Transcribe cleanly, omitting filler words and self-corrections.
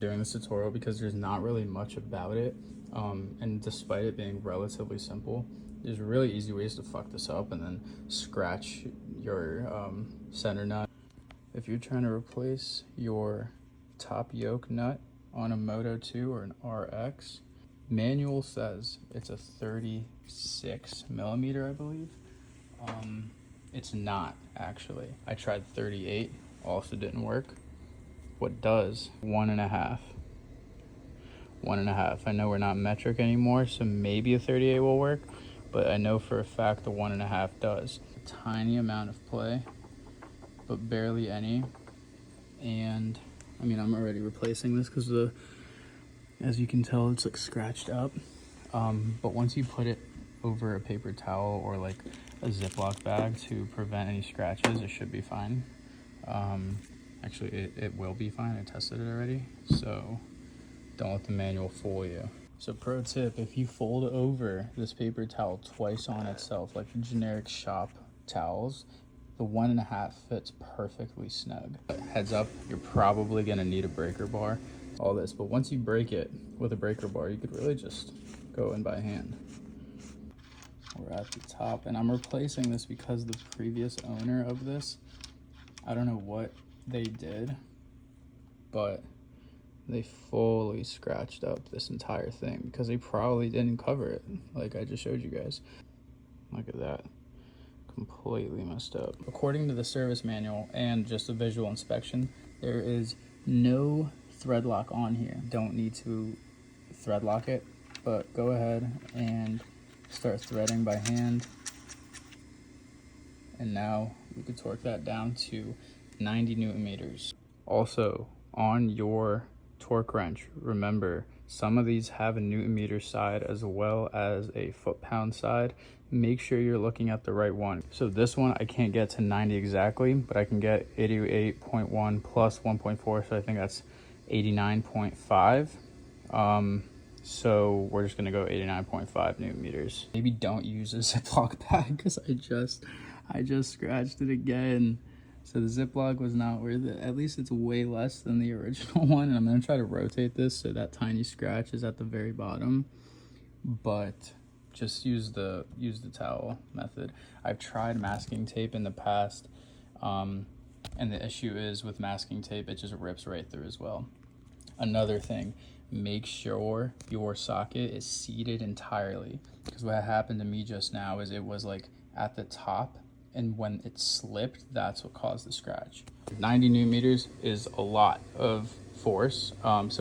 Doing this tutorial because there's not really much about it, and despite it being relatively simple, there's really easy ways to fuck this up and then scratch your center nut. If you're trying to replace your top yoke nut on a Moto2 or an RX, manual says it's a 36 millimeter, I believe. It's not actually. I tried 38, also didn't work. What does? 1.5. 1.5. I know we're not metric anymore, so maybe a 38 will work, but I know for a fact the 1.5 does. A tiny amount of play, but barely any. And I mean, I'm already replacing this because as you can tell, it's like scratched up. But once you put it over a paper towel or like a Ziploc bag to prevent any scratches, it should be fine. Actually, it will be fine. I tested it already, so don't let the manual fool you. So pro tip, if you fold over this paper towel twice on itself, like generic shop towels, the 1.5 fits perfectly snug. But heads up, you're probably gonna need a breaker bar, all this, but once you break it with a breaker bar, you could really just go in by hand. We're at the top, and I'm replacing this because the previous owner of this, I don't know what they did, but they fully scratched up this entire thing because they probably didn't cover it like I just showed you guys. Look at that, completely messed up. According to the service manual and just a visual inspection, there is no thread lock on here. Don't need to thread lock it, but go ahead and start threading by hand. And now we could torque that down to 90 Newton meters. Also, on your torque wrench, remember, some of these have a Newton meter side as well as a foot-pound side. Make sure you're looking at the right one. So this one, I can't get to 90 exactly, but I can get 88.1 plus 1.4, so I think that's 89.5. So we're just gonna go 89.5 Newton meters. Maybe don't use a Ziploc bag because I just scratched it again. So the Ziploc was not worth it. At least it's way less than the original one. And I'm gonna try to rotate this so that tiny scratch is at the very bottom. But just use the towel method. I've tried masking tape in the past, and the issue is with masking tape, it just rips right through as well. Another thing, make sure your socket is seated entirely, because what happened to me just now is it was like at the top, and when it slipped, that's what caused the scratch. 90 Newton meters is a lot of force, so